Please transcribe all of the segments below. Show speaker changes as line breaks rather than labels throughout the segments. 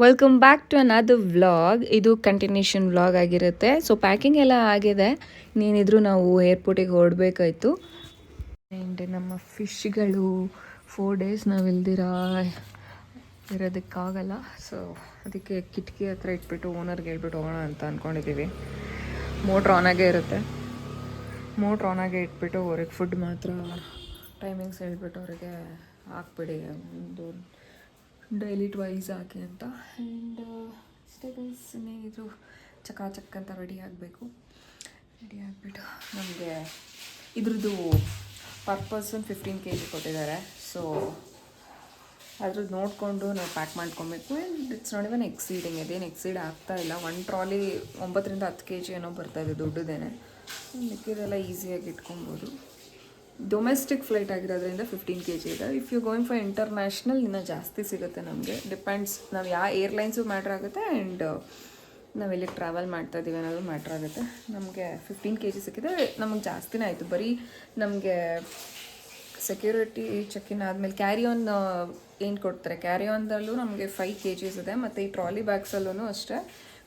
Welcome back to another vlog. ಇದು continuation vlog ಆಗಿರುತ್ತೆ. So packing ಎಲ್ಲ ಆಗಿದೆ, ಇನ್ನೇನಿದ್ರು ನಾವು ಏರ್ಪೋರ್ಟಿಗೆ ಹೊರಡಬೇಕಾಯ್ತು. ಆ್ಯಂಡ್ ನಮ್ಮ ಫಿಶ್ಗಳು 4 days ನಾವು ಇರೋದಕ್ಕಾಗಲ್ಲ. ಸೊ ಅದಕ್ಕೆ ಕಿಟಕಿ ಹತ್ರ ಇಟ್ಬಿಟ್ಟು ಓನರ್ಗೆ ಹೇಳ್ಬಿಟ್ಟು ಹೋಗೋಣ ಅಂತ ಅಂದ್ಕೊಂಡಿದ್ದೀವಿ. ಮೋಟ್ರ್ ಆನಾಗೇ ಇರುತ್ತೆ, ಮೋಟ್ರ್ ಆನಾಗೇ ಇಟ್ಬಿಟ್ಟು ಅವ್ರಿಗೆ ಫುಡ್ ಮಾತ್ರ ಟೈಮಿಂಗ್ಸ್ ಹೇಳ್ಬಿಟ್ಟು ಅವ್ರಿಗೆ ಹಾಕ್ಬಿಡಿ, ಒಂದು ಡೈಲಿ ಟ್ವೈಸ್ ಹಾಕಿ ಅಂತ. ಆ್ಯಂಡ್ ಸ್ಟೇಬಲ್ಸ್ ಇನ್ನೇನಿದ್ರು ಚಕಾಚಕ್ ಅಂತ ರೆಡಿ ಆಗಬೇಕು. ರೆಡಿ ಆಗಿಬಿಟ್ಟು ನಮಗೆ ಇದ್ರದ್ದು ಪರ್ ಪರ್ಸನ್ 15 kg ಕೊಟ್ಟಿದ್ದಾರೆ. ಸೊ ಅದ್ರದ್ದು ನೋಡಿಕೊಂಡು ನಾವು ಪ್ಯಾಕ್ ಮಾಡ್ಕೊಬೇಕು. And it's not even exceeding, ಇದೇನು ಎಕ್ಸೀಡ್ ಆಗ್ತಾ ಇಲ್ಲ. 1 ಟ್ರಾಲಿ 9 ರಿಂದ 10 kg ಏನೋ ಬರ್ತಾಯಿದೆ ದೊಡ್ಡದೇನೆ. ಮಿಕ್ಕಿದೆಲ್ಲ ಈಸಿಯಾಗಿ ಇಟ್ಕೊಬೋದು. ಡೊಮೆಸ್ಟಿಕ್ ಫ್ಲೈಟ್ ಆಗಿರೋದ್ರಿಂದ 15 kg ಇದೆ. If you going for international ಇನ್ನೂ ಜಾಸ್ತಿ ಸಿಗುತ್ತೆ ನಮಗೆ. ಡಿಪೆಂಡ್ಸ್ ನಾವು ಯಾವ ಏರ್ಲೈನ್ಸು ಮ್ಯಾಟ್ರ್ ಆಗುತ್ತೆ, ಆ್ಯಂಡ್ ನಾವು ಎಲ್ಲಿಗೆ ಟ್ರಾವೆಲ್ ಮಾಡ್ತಾ ಇದ್ದೀವಿ ಅನ್ನೋದು ಮ್ಯಾಟ್ರ್ ಆಗುತ್ತೆ. ನಮಗೆ 15 kg ಸಿಕ್ಕಿದೆ, ನಮಗೆ ಜಾಸ್ತಿನೇ ಆಯಿತು. ಬರೀ ನಮಗೆ ಸೆಕ್ಯೂರಿಟಿ ಚೆಕ್-ಇನ್ ಆದಮೇಲೆ ಕ್ಯಾರಿ ಆನ್ ಏನು ಕೊಡ್ತಾರೆ, ಕ್ಯಾರಿ ಆನ್ದಲ್ಲೂ ನಮಗೆ 5 kg ಇದೆ, ಮತ್ತು ಈ ಟ್ರಾಲಿ ಬ್ಯಾಗ್ಸಲ್ಲೂ ಅಷ್ಟೇ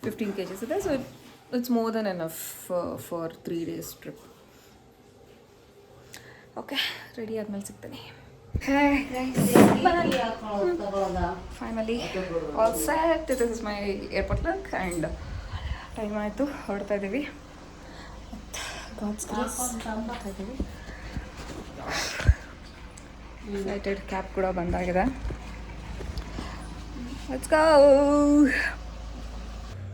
15 kg ಇದೆ. So it's more than enough for 3 days trip. Okay, ready ಆದ್ಮೇಲೆ ಸಿಗ್ತೀನಿ. Finally all set. This is my airport look. And time ಆಯಿತು, ಹೊರಡ್ತಾ ಇದ್ದೀವಿ. ಹೊರಡ್ತಾ ಇದ್ದೀವಿ. ಯುನೈಟೆಡ್ ಕ್ಯಾಬ್ ಕೂಡ ಬಂದಾಗಿದೆ. Let's go.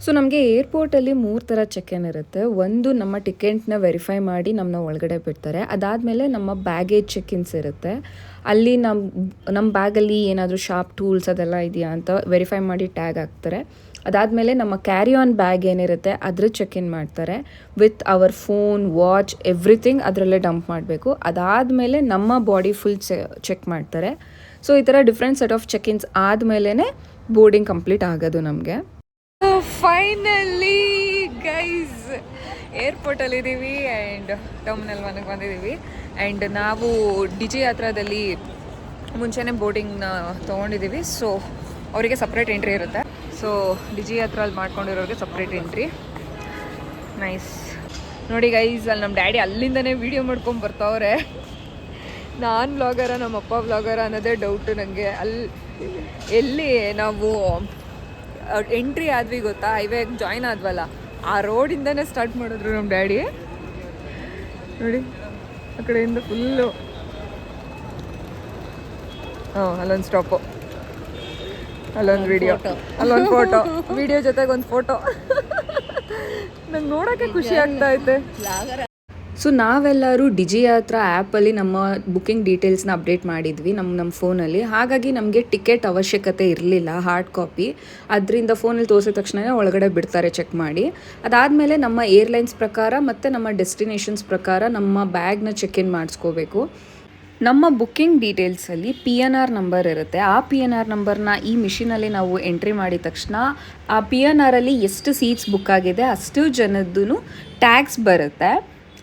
ಸೊ ನಮಗೆ ಏರ್ಪೋರ್ಟಲ್ಲಿ 3 ಥರ ಚೆಕ್-ಇನ್ ಇರುತ್ತೆ. ಒಂದು ನಮ್ಮ ಟಿಕೆಟ್ನ ವೆರಿಫೈ ಮಾಡಿ ನಮ್ಮನ್ನ ಒಳಗಡೆ ಬಿಡ್ತಾರೆ. ಅದಾದಮೇಲೆ ನಮ್ಮ ಬ್ಯಾಗೇಜ್ ಚೆಕ್-ಇನ್ಸ್ ಇರುತ್ತೆ. ಅಲ್ಲಿ ನಮ್ಮ ಬ್ಯಾಗಲ್ಲಿ ಏನಾದರೂ ಶಾರ್ಪ್ ಟೂಲ್ಸ್ ಅದೆಲ್ಲ ಇದೆಯಾ ಅಂತ ವೆರಿಫೈ ಮಾಡಿ ಟ್ಯಾಗ್ ಹಾಕ್ತಾರೆ. ಅದಾದಮೇಲೆ ನಮ್ಮ ಕ್ಯಾರಿ ಆನ್ ಬ್ಯಾಗ್ ಏನಿರುತ್ತೆ ಅದ್ರ ಚೆಕ್-ಇನ್ ಮಾಡ್ತಾರೆ. With our phone, watch, everything ಅದರಲ್ಲೇ ಡಂಪ್ ಮಾಡಬೇಕು. ಅದಾದಮೇಲೆ ನಮ್ಮ ಬಾಡಿ ಫುಲ್ ಚೆಕ್ ಮಾಡ್ತಾರೆ. ಸೊ ಈ ಥರ ಡಿಫ್ರೆಂಟ್ ಸೆಟ್ ಆಫ್ ಚೆಕ್-ಇನ್ಸ್ ಆದಮೇಲೆ ಬೋರ್ಡಿಂಗ್ ಕಂಪ್ಲೀಟ್ ಆಗೋದು ನಮಗೆ. ಫೈನಲಿ ಗೈಸ್ ಏರ್ಪೋರ್ಟಲ್ಲಿದ್ದೀವಿ ಆ್ಯಂಡ್ ಟರ್ಮಿನಲ್ 1ಗೆ ಬಂದಿದ್ದೀವಿ. ಆ್ಯಂಡ್ ನಾವು ಡಿಜಿ ಯಾತ್ರಾದಲ್ಲಿ ಮುಂಚೆನೇ ಬೋರ್ಡಿಂಗ್ನ ತೊಗೊಂಡಿದ್ದೀವಿ. ಸೊ ಅವರಿಗೆ ಸಪ್ರೇಟ್ ಎಂಟ್ರಿ ಇರುತ್ತೆ. ಸೊ ಡಿಜಿ ಯಾತ್ರಲ್ಲಿ ಮಾಡ್ಕೊಂಡಿರೋರಿಗೆ ಸಪ್ರೇಟ್ ಎಂಟ್ರಿ. ನೈಸ್ ನೋಡಿ ಗೈಸ್, ಅಲ್ಲಿ ನಮ್ಮ ಡ್ಯಾಡಿ ಅಲ್ಲಿಂದನೇ ವೀಡಿಯೋ ಮಾಡ್ಕೊಂಡು ಬರ್ತಾವ್ರೆ. ನಾನು ವ್ಲಾಗರ ನಮ್ಮಪ್ಪ ವ್ಲಾಗರ ಅನ್ನೋದೇ ಡೌಟು ನನಗೆ. ಎಲ್ಲಿ ನಾವು ಎಂಟ್ರಿ ಆದ್ವಿ ಗೊತ್ತಾ, ಹೈವೇಗೆ ಜಾಯ್ನ್ ಆದ್ವಲ್ಲ, ಆ ರೋಡಿಂದನೇ ಸ್ಟಾರ್ಟ್ ಮಾಡಿದ್ರು ನಮ್ಮ ಡ್ಯಾಡಿ. ನೋಡಿ ಆ ಕಡೆಯಿಂದ ಫುಲ್ಲು. ಅಲ್ಲೊಂದು ಸ್ಟಾಪು, ಅಲ್ಲೊಂದು ವಿಡಿಯೋ, ಅಲ್ಲೊಂದು ಫೋಟೋ, ವಿಡಿಯೋ ಜೊತೆಗೆ ಒಂದು ಫೋಟೋ. ನಂಗೆ ನೋಡೋಕ್ಕೆ ಖುಷಿ ಆಗ್ತಾ ಐತೆ. ಸೊ ನಾವೆಲ್ಲರೂ ಡಿಜಿ ಯಾತ್ರಾ ಆ್ಯಪಲ್ಲಿ ನಮ್ಮ ಬುಕ್ಕಿಂಗ್ ಡೀಟೇಲ್ಸ್ನ ಅಪ್ಡೇಟ್ ಮಾಡಿದ್ವಿ ನಮ್ಮ ಫೋನಲ್ಲಿ. ಹಾಗಾಗಿ ನಮಗೆ ಟಿಕೆಟ್ ಅವಶ್ಯಕತೆ ಇರಲಿಲ್ಲ ಹಾರ್ಡ್ ಕಾಪಿ. ಅದರಿಂದ ಫೋನಲ್ಲಿ ತೋರಿಸಿದ ತಕ್ಷಣ ಒಳಗಡೆ ಬಿಡ್ತಾರೆ ಚೆಕ್ ಮಾಡಿ. ಅದಾದಮೇಲೆ ನಮ್ಮ ಏರ್ಲೈನ್ಸ್ ಪ್ರಕಾರ ಮತ್ತು ನಮ್ಮ ಡೆಸ್ಟಿನೇಷನ್ಸ್ ಪ್ರಕಾರ ನಮ್ಮ ಬ್ಯಾಗ್ನ ಚೆಕ್-ಇನ್ ಮಾಡಿಸ್ಕೋಬೇಕು. ನಮ್ಮ ಬುಕ್ಕಿಂಗ್ ಡೀಟೇಲ್ಸಲ್ಲಿ PNR ನಂಬರ್ ಇರುತ್ತೆ. ಆ PNR ನಂಬರ್ನ ಈ ಮಿಷಿನಲ್ಲಿ ನಾವು ಎಂಟ್ರಿ ಮಾಡಿದ ತಕ್ಷಣ ಆ PNRಲ್ಲಿ ಎಷ್ಟು ಸೀಟ್ಸ್ ಬುಕ್ ಆಗಿದೆ ಅಷ್ಟು ಜನದ್ದು ಟ್ಯಾಗ್ಸ್ ಬರುತ್ತೆ.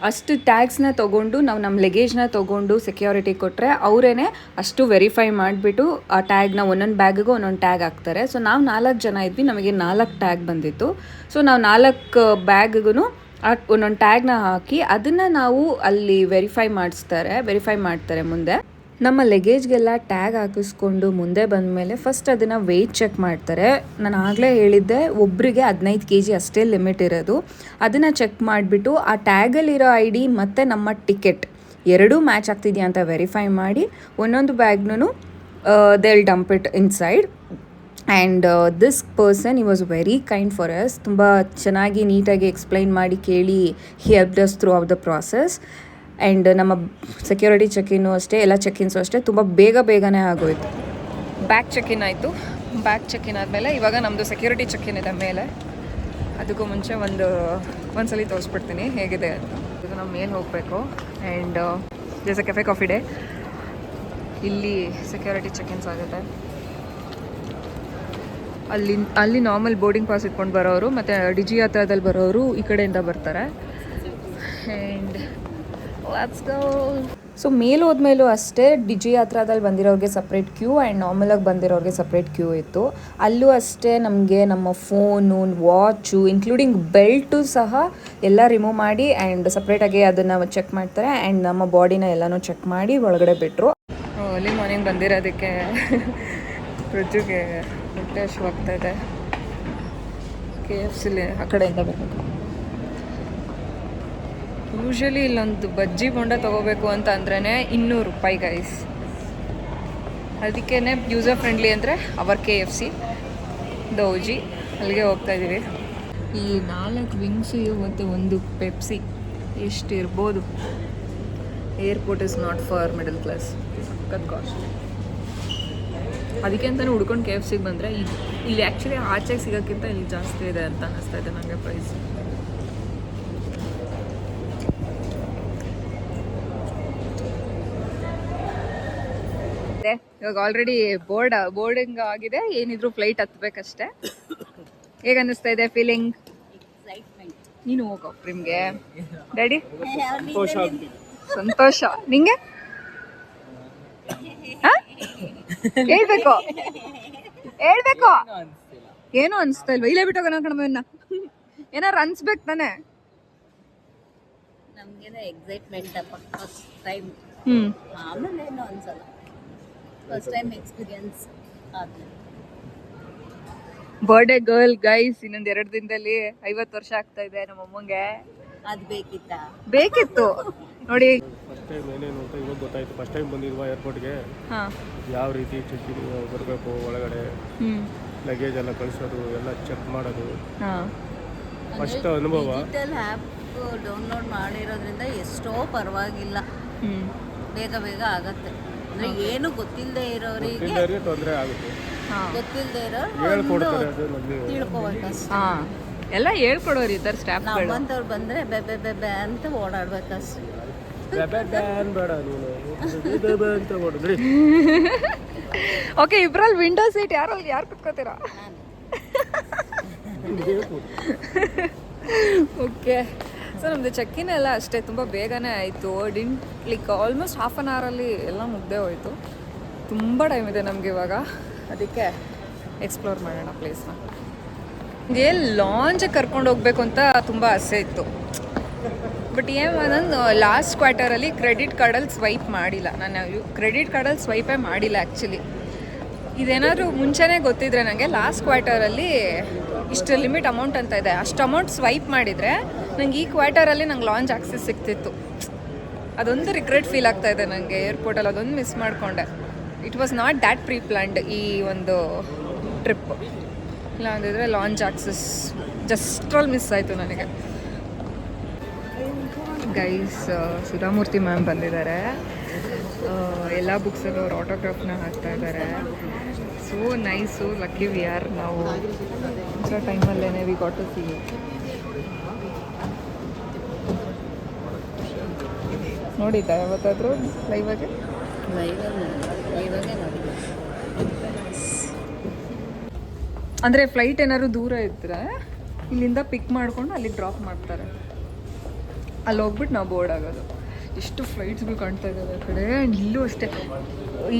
ಅಷ್ಟು ಟ್ಯಾಗ್ಸ್ನ ತೊಗೊಂಡು ನಾವು ನಮ್ಮ ಲಗೇಜ್ನ ತೊಗೊಂಡು ಸೆಕ್ಯೂರಿಟಿ ಕೊಟ್ಟರೆ ಅವರೇ ಅಷ್ಟು ವೆರಿಫೈ ಮಾಡಿಬಿಟ್ಟು ಆ ಟ್ಯಾಗ್ನ ಒಂದೊಂದು ಬ್ಯಾಗಿಗೂ ಒಂದೊಂದು ಟ್ಯಾಗ್ ಹಾಕ್ತಾರೆ. ಸೊ ನಾವು 4 ಜನ ಇದ್ವಿ, ನಮಗೆ 4 ಟ್ಯಾಗ್ ಬಂದಿತ್ತು. ಸೊ ನಾವು 4 ಬ್ಯಾಗಿಗೂ ಒಂದೊಂದು ಟ್ಯಾಗ್ನ ಹಾಕಿ ಅದನ್ನು ನಾವು ಅಲ್ಲಿ ವೆರಿಫೈ ಮಾಡ್ತಾರೆ. ಮುಂದೆ ನಮ್ಮ ಲಗೇಜ್ಗೆಲ್ಲ ಟ್ಯಾಗ್ ಹಾಕಿಸ್ಕೊಂಡು ಮುಂದೆ ಬಂದಮೇಲೆ ಫಸ್ಟ್ ಅದನ್ನು ವೆಯ್ಟ್ ಚೆಕ್ ಮಾಡ್ತಾರೆ. ನಾನು ಆಗಲೇ ಹೇಳಿದ್ದೆ, ಒಬ್ಬರಿಗೆ 15 kg ಅಷ್ಟೇ ಲಿಮಿಟ್ ಇರೋದು. ಅದನ್ನು ಚೆಕ್ ಮಾಡಿಬಿಟ್ಟು ಆ ಟ್ಯಾಗಲ್ಲಿರೋ ID ಮತ್ತು ನಮ್ಮ ಟಿಕೆಟ್ ಎರಡೂ ಮ್ಯಾಚ್ ಆಗ್ತಿದೆಯಾ ಅಂತ ವೆರಿಫೈ ಮಾಡಿ ಒಂದೊಂದು ಬ್ಯಾಗ್ನೂ they will dump it inside. And this person ಈ was very kind for us. ತುಂಬ ಚೆನ್ನಾಗಿ ನೀಟಾಗಿ ಎಕ್ಸ್ಪ್ಲೈನ್ ಮಾಡಿ ಕೇಳಿ he helped us throughout the process. And ನಮ್ಮ ಸೆಕ್ಯೂರಿಟಿ ಚೆಕ್-ಇನ್ನು ಅಷ್ಟೇ, ಎಲ್ಲ ಚೆಕ್-ಇನ್ಸು ಅಷ್ಟೇ ತುಂಬ ಬೇಗನೆ ಆಗೋಯ್ತು. ಬ್ಯಾಗ್ ಚೆಕ್-ಇನ್ ಆಯಿತು. ಬ್ಯಾಗ್ ಚೆಕ್-ಇನ್ ಆದಮೇಲೆ ಇವಾಗ ನಮ್ಮದು ಸೆಕ್ಯೂರಿಟಿ ಚೆಕ್-ಇನ್ ಇದೆ ಮೇಲೆ. ಅದಕ್ಕೂ ಮುಂಚೆ ಒಂದ್ಸಲಿ ತೋರಿಸ್ಬಿಡ್ತೀನಿ ಹೇಗಿದೆ ಅಂತ. ಈಗ ನಾವು ಮೇಲೆ ಹೋಗಬೇಕು. And this a cafe coffee day. ಇಲ್ಲಿ ಸೆಕ್ಯೂರಿಟಿ ಚೆಕ್-ಇನ್ಸ್ ಆಗುತ್ತೆ. ಅಲ್ಲಿ ನಾರ್ಮಲ್ ಬೋರ್ಡಿಂಗ್ ಪಾಸ್ ಇಟ್ಕೊಂಡು ಬರೋರು ಮತ್ತು ಡಿಜಿ ಯಾತ್ರಾದಲ್ಲಿ ಬರೋರು ಈ ಕಡೆಯಿಂದ ಬರ್ತಾರೆ. And let's go. ಸೊ ಮೇಲೆ ಹೋದ್ಮೇಲೂ ಅಷ್ಟೇ ಡಿಜಿ ಯಾತ್ರಾದಲ್ಲಿ ಬಂದಿರೋರಿಗೆ ಸಪ್ರೇಟ್ ಕ್ಯೂ ಆ್ಯಂಡ್ ನಾರ್ಮಲಾಗಿ ಬಂದಿರೋರಿಗೆ ಸಪ್ರೇಟ್ ಕ್ಯೂ ಇತ್ತು. ಅಲ್ಲೂ ಅಷ್ಟೇ ನಮಗೆ ನಮ್ಮ ಫೋನು, ವಾಚು, ಇನ್ಕ್ಲೂಡಿಂಗ್ ಬೆಲ್ಟು ಸಹ ಎಲ್ಲ ರಿಮೂವ್ ಮಾಡಿ ಆ್ಯಂಡ್ ಸಪ್ರೇಟಾಗಿ ಅದನ್ನು ಚೆಕ್ ಮಾಡ್ತಾರೆ ಆ್ಯಂಡ್ ನಮ್ಮ ಬಾಡಿನ ಎಲ್ಲನೂ ಚೆಕ್ ಮಾಡಿ ಒಳಗಡೆ ಬಿಟ್ಟರು. ಅಲ್ಲಿ ಮಾರ್ನಿಂಗ್ ಬಂದಿರೋದಕ್ಕೆ ಫ್ರಿಜ್ಜಿಗೆ ಹೊಟ್ಟೆ ಹಸಿವಾಗ್ತಾಯಿದೆ. KFC ಆ ಕಡೆಯಿಂದ ಬರಬೇಕು. ಯೂಶ್ವಲಿ ಇಲ್ಲೊಂದು ಬಜ್ಜಿ ಬೋಂಡ ತೊಗೋಬೇಕು ಅಂತ ಅಂದ್ರೇ 200 ರೂಪಾಯಿ ಗೈಸ್. ಅದಕ್ಕೇ ಯೂಸರ್ ಫ್ರೆಂಡ್ಲಿ ಅಂದರೆ ಅವರ್ KFC ದೌಜಿ ಅಲ್ಲಿಗೆ ಹೋಗ್ತಾಯಿದ್ದೀವಿ. ಈ 4 ವಿಂಗ್ಸು ಮತ್ತು 1 ಪೆಪ್ಸಿ ಎಷ್ಟಿರ್ಬೋದು. Airport is not for middle class. ಸಖತ್ ಕಾಸ್ಟ್. ಅದಕ್ಕೆ ಅಂತಲೇ ಹುಡ್ಕೊಂಡು KFCಗೆ ಬಂದರೆ ಇಲ್ಲಿ ಆ್ಯಕ್ಚುಲಿ ಆಚೆಗೆ ಸಿಗೋಕ್ಕಿಂತ ಇಲ್ಲಿ ಜಾಸ್ತಿ ಇದೆ ಅಂತ ಅನ್ನಿಸ್ತಾ ಇದೆ ನನಗೆ ಪ್ರೈಸ್. ಇವಾಗ ಆಲ್ರೆಡಿ ಬೋರ್ಡಿಂಗ್ ಆಗಿದೆ. ಏನಿದ್ರು ಫ್ಲೈಟ್ ಹತ್ಬೇಕಷ್ಟೆ. ಹೇಗೆ ಅನ್ನಿಸ್ತಾ ಇದೆ ಫೀಲಿಂಗ್? ನೀನು ಹೋಗೋ ನಿಮ್ಗೆ ಡ್ಯಾಡಿ ಸಂತೋಷ. ನಿಂಗೆ ಹೇಳ್ಬೇಕು ಏನು ಅನ್ಸ್ತಾ ಇಲ್ವಾ? ಇಲ್ಲೇ ಬಿಟ್ಟೋಗೋಣ ಕಣಮನ್ನ. ಏನಾರು ಅನ್ಸ್ಬೇಕು ತಾನೆ.
ನಮ್ಗೇನೋ ಎಕ್ಸೈಟ್ಮೆಂಟ್ ಫಸ್ಟ್ ಟೈಮ್. ಆಮೇಲೆ ಏನೋ ಅನ್ಸಲ್ಲ. ಫಸ್ಟ್ ಟೈಮ್ ಎಕ್ಸ್ಪೀರಿಯನ್ಸ್ ಆದ್ಮೇಲೆ.
ಬರ್ಡೇ ಗರ್ಲ್ ಗೈಸ್, ಇನ್ನೊಂದು 2 ದಿನದಲ್ಲಿ 50 ವರ್ಷ ಆಗ್ತಾ ಇದೆ ನಮ್ಮ ಅಮ್ಮಂಗೆ.
ಅದು
ಬೇಕಿತ್ತು ನೋಡಿ.
ಫಸ್ಟ್ ಟೈಮ್ ಏನೇನು ಅಂತ ಇವಾಗ ಗೊತ್ತಾಯ್ತು. ಫಸ್ಟ್ ಟೈಮ್ ಬಂದಿರುವ ಏರ್ಪೋರ್ಟ್ಗೆ ಯಾವ ರೀತಿ ಚೆಕ್ ಬರಬೇಕು, ಒಳಗಡೆ ಲಗೇಜ್ ಎಲ್ಲ ಕಳಿಸೋದು, ಎಲ್ಲ ಚೆಕ್ ಮಾಡೋದು ಫಸ್ಟ್ ಅನುಭವ.
ಡಿಜಿಟಲ್ ಆ್ಯಪ್ ಡೌನ್ಲೋಡ್ ಮಾಡಿರೋದ್ರಿಂದ ಎಷ್ಟೋ ಪರವಾಗಿಲ್ಲ, ಬೇಗ ಆಗತ್ತೆ. ಅಂದರೆ ಏನು ಗೊತ್ತಿಲ್ಲದೆ ಇರೋರಿಗೆ
ತೊಂದರೆ ಆಗುತ್ತೆ.
ಗೊತ್ತಿಲ್ಲದೆ
ಹೇಳ್ಕೊಡ್ತಾರೆ,
ತಿಳ್ಕೊಬೇಕಷ್ಟೇ.
ಎಲ್ಲ ಹೇಳ್ಕೊಡೋರು ಇದ್ದಾರೆ ಸ್ಟಾಫ್.
ನಮ್ಮಂಥವ್ರು ಬಂದರೆ ಬೆಬೆ ಅಂತ ಓಡಾಡ್ಬೇಕಷ್ಟೇ.
ಓಕೆ, ಇಬ್ರಲ್ಲಿ ವಿಂಡೋ ಸೀಟ್ ಯಾರು ಕುತ್ಕೋತೀರಾ? ಓಕೆ, ಸೊ ನಮ್ಮದು ಚೆಕ್ಕಿನ್ ಎಲ್ಲ ಅಷ್ಟೇ ತುಂಬ ಬೇಗನೆ ಆಯಿತು. ಆಲ್ಮೋಸ್ಟ್ ಹಾಫ್ ಆನ್ ಅವರಲ್ಲಿ ಎಲ್ಲ ಮುಗ್ದೇ ಹೋಯಿತು. ತುಂಬ ಟೈಮ್ ಇದೆ ನಮಗೆ ಇವಾಗ, ಅದಕ್ಕೆ ಎಕ್ಸ್ಪ್ಲೋರ್ ಮಾಡೋಣ ಪ್ಲೇಸ್ನ. ನನಗೆ ಲಾಂಜಿಗೆ ಕರ್ಕೊಂಡು ಹೋಗ್ಬೇಕು ಅಂತ ತುಂಬ ಆಸೆ ಇತ್ತು. ಬಟ್ ನಾನು ಲಾಸ್ಟ್ ಕ್ವಾರ್ಟರಲ್ಲಿ ಕ್ರೆಡಿಟ್ ಕಾರ್ಡಲ್ಲಿ ಸ್ವೈಪ್ ಮಾಡಿಲ್ಲ. ನಾನು ಕ್ರೆಡಿಟ್ ಕಾರ್ಡಲ್ಲಿ ಸ್ವೈಪೇ ಮಾಡಿಲ್ಲ ಆ್ಯಕ್ಚುಲಿ. ಇದೇನಾದರೂ ಮುಂಚೆನೇ ಗೊತ್ತಿದ್ರೆ ನನಗೆ ಲಾಸ್ಟ್ ಕ್ವಾರ್ಟರಲ್ಲಿ ಇಷ್ಟು ಲಿಮಿಟ್ ಅಮೌಂಟ್ ಅಂತ ಇದೆ, ಅಷ್ಟು ಅಮೌಂಟ್ ಸ್ವೈಪ್ ಮಾಡಿದರೆ ನಂಗೆ ಈ ಕ್ವಾರ್ಟರಲ್ಲಿ ನಂಗೆ ಲಾಂಚ್ ಆಕ್ಸೆಸ್ ಸಿಗ್ತಿತ್ತು. ಅದೊಂದು ರಿಗ್ರೆಟ್ ಫೀಲ್ ಆಗ್ತಾ ಇದೆ ನನಗೆ. ಏರ್ಪೋರ್ಟಲ್ಲಿ ಅದೊಂದು ಮಿಸ್ ಮಾಡಿಕೊಂಡೆ. It was not that pre planned ಈ ಒಂದು ಟ್ರಿಪ್. ಇಲ್ಲ ಅಂದಿದ್ರೆ ಲಾಂಚ್ ಆಕ್ಸೆಸ್ ಜಸ್ಟ್ರಲ್ಲಿ ಮಿಸ್ ಆಯಿತು ನನಗೆ. ಗೈಸ್, ಸುಧಾಮೂರ್ತಿ ಮ್ಯಾಮ್ ಬಂದಿದ್ದಾರೆ. ಎಲ್ಲ ಬುಕ್ಸಲ್ಲೂ ಅವ್ರ ಆಟೋಗ್ರಾಫ್ನ ಹಾಕ್ತಾ ಇದ್ದಾರೆ. So nice, lucky we are. ನಾವು ಹೊಸ ಟೈಮಲ್ಲೇ we got to see you. ನೋಡಿದ್ದ ಯಾವತ್ತಾದರೂ ಲೈವಾಗೆ? ಅಂದರೆ ಫ್ಲೈಟ್ ಏನಾದ್ರು ದೂರ ಇದ್ದರೆ ಇಲ್ಲಿಂದ ಪಿಕ್ ಮಾಡಿಕೊಂಡು ಅಲ್ಲಿಗೆ ಡ್ರಾಪ್ ಮಾಡ್ತಾರೆ. ಅಲ್ಲಿ ಹೋಗ್ಬಿಟ್ಟು ನಾವು ಬೋರ್ಡ್ ಆಗೋದು. ಎಷ್ಟು ಫ್ಲೈಟ್ಸ್ಗಳು ಕಾಣ್ತಾ ಇದ್ದಾವೆ ಆ ಕಡೆ. ಆ್ಯಂಡ್ ಇಲ್ಲೂ ಅಷ್ಟೇ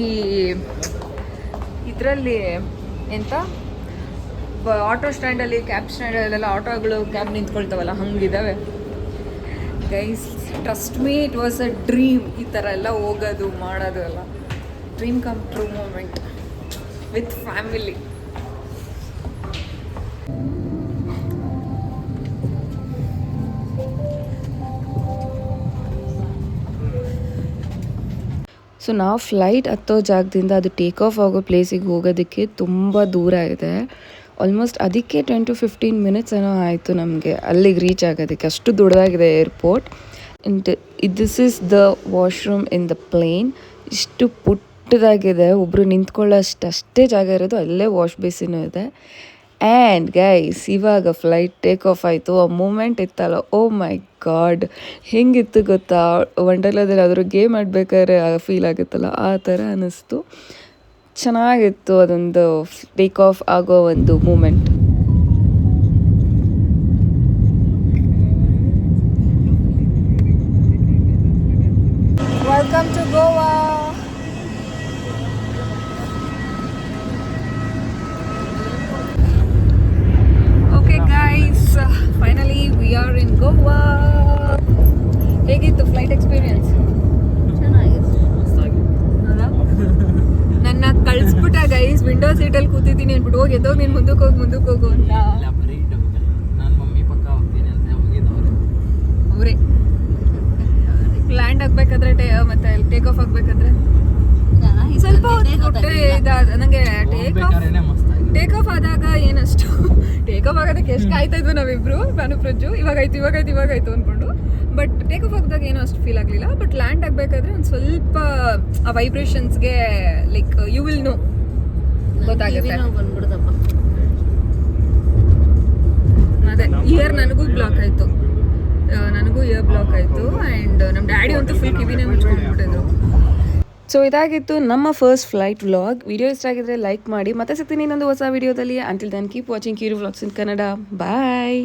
ಈ ಇದರಲ್ಲಿ ಎಂತ ಆಟೋ ಸ್ಟ್ಯಾಂಡಲ್ಲಿ, ಕ್ಯಾಬ್ ಸ್ಟ್ಯಾಂಡಲ್ಲೆಲ್ಲ ಆಟೋಗಳು ಕ್ಯಾಬ್ ನಿಂತ್ಕೊಳ್ತಾವಲ್ಲ, ಹಂಗಿದ್ದಾವೆ guys. Trust me, it was a dream. ಈ ಥರ ಎಲ್ಲ ಹೋಗೋದು ಮಾಡೋದು ಎಲ್ಲ dream come true moment with family. So ನಾವು ಫ್ಲೈಟ್ ಹತ್ತೋ ಜಾಗದಿಂದ ಅದು ಟೇಕ್ ಆಫ್ ಆಗೋ ಪ್ಲೇಸಿಗೆ ಹೋಗೋದಕ್ಕೆ ತುಂಬ ದೂರ ಇದೆ. ಆಲ್ಮೋಸ್ಟ್ ಅದಕ್ಕೆ 10 to 15 ಮಿನಿಟ್ಸ್ ಏನೋ ಆಯಿತು ನಮಗೆ ಅಲ್ಲಿಗೆ ರೀಚ್ ಆಗೋದಕ್ಕೆ. ಅಷ್ಟು ದೊಡ್ಡದಾಗಿದೆ airport. And this is the washroom in the plane. ಇಷ್ಟು ಪುಟ್ಟದಾಗಿದೆ, ಒಬ್ಬರು ನಿಂತ್ಕೊಳ್ಳೋ ಅಷ್ಟೇ ಜಾಗ ಇರೋದು. ಅಲ್ಲೇ ವಾಶ್ ಬೇಸಿನೂ ಇದೆ. ಆ್ಯಂಡ್ ಗೈಸ್, ಇವಾಗ ಫ್ಲೈಟ್ ಟೇಕ್ ಆಫ್ ಆಯಿತು. ಆ ಮೂಮೆಂಟ್ ಇತ್ತಲ್ಲ, ಓ ಮೈ ಗಾಡ್, ಹೆಂಗಿತ್ತು ಗೊತ್ತಾ? ವಂಡರ್ಲಾದಲ್ಲಿ ಆದರೂ ಗೇಮ್ ಆಡ್ಬೇಕಾದ್ರೆ ಫೀಲ್ ಆಗುತ್ತಲ್ಲ, ಆ ಥರ ಅನ್ನಿಸ್ತು. ಚೆನ್ನಾಗಿತ್ತು ಅದೊಂದು ಟೇಕ್ ಆಫ್ ಆಗೋ ಒಂದು ಮೂಮೆಂಟ್. ವೆಲ್ಕಮ್ ವಿಂಡೋ ಸೀಟಲ್ಲಿ ಕೂತಿದ್ದೀನಿ ಅಂದ್ಬಿಟ್ಟು ಹೋಗಿ ಎದ್ದೋಗಿ ನೀನು ಮುಂದಕ್ಕೆ ಹೋಗು ಅಂತ
ಇಲ್ಲ ಬರೀ ನಾನು ಮಮ್ಮಿ ಪಕ್ಕ ಹೋಗ್ತೀನಿ ಅಂತ ಹೋಗಿದ್ದವ್ರೆ
ಅವರೇ ಲ್ಯಾಂಡ್ ಆಗಬೇಕಾದ್ರೆ ಮತ್ತೆ ಟೇಕ್ ಆಫ್ ಆಗಬೇಕಾದ್ರೆ ಸ್ವಲ್ಪ ನನಗೆ
ಹೋಗ್ಬೇಕಾದ್ರೆ ಮಸ್ತಾಗಿ
ಟೇಕ್ ಆಫ್ ಆದಾಗ ಏನಷ್ಟು ಟೇಕ್ ಆಫ್ ಆಗೋದಕ್ಕೆ ಎಷ್ಟು ಕಾಯ್ತಾ ಇದ್ವು ನಾವಿಬ್ರು ನಾನು ಪ್ರಜ್ಜು ಇವಾಗಾಯ್ತು ಅಂದ್ಕೊಂಡು ಬಟ್ ಟೇಕ್ ಆಫ್ ಆಗಿದಾಗ ಏನೋ ಅಷ್ಟು ಫೀಲ್ ಆಗಲಿಲ್ಲ ಬಟ್ ಲ್ಯಾಂಡ್ ಆಗಬೇಕಾದ್ರೆ ಒಂದು ಸ್ವಲ್ಪ ಆ ವೈಬ್ರೇಷನ್ಸ್ಗೆ ಲೈಕ್ ಯು ವಿಲ್ ನೋ ಗೊತ್ತಾಗುತ್ತೆ
ಬಂದ್ಬಿಡ್ದಪ್ಪ.
ಅದೇ ಇಯರ್ ನನಗೂ ಬ್ಲಾಕ್ ಆಯಿತು ನನಗೂ ಇಯರ್ ಬ್ಲಾಕ್ ಆಯಿತು ಆ್ಯಂಡ್ ನಮ್ಮ ಡ್ಯಾಡಿ ಅಂತೂ ಫುಲ್ ಕಿವಿನೇ ಮುಚ್ಕೊಂಡ್ಬಿಟ್ಟಿದ್ರು. ಸೊ ಇದಾಗಿತ್ತು ನಮ್ಮ ಫಸ್ಟ್ ಫ್ಲೈಟ್ ವ್ಲಾಗ್. ವಿಡಿಯೋ ಇಷ್ಟ ಆಗಿದ್ರೆ ಲೈಕ್ ಮಾಡಿ ಮತ್ತೆ ಸಿಗ್ತೀನಿ ಇನ್ನೊಂದು ಹೊಸ ವಿಡಿಯೋದಲ್ಲಿ. Until then keep watching Curie vlogs in Kannada. Bye.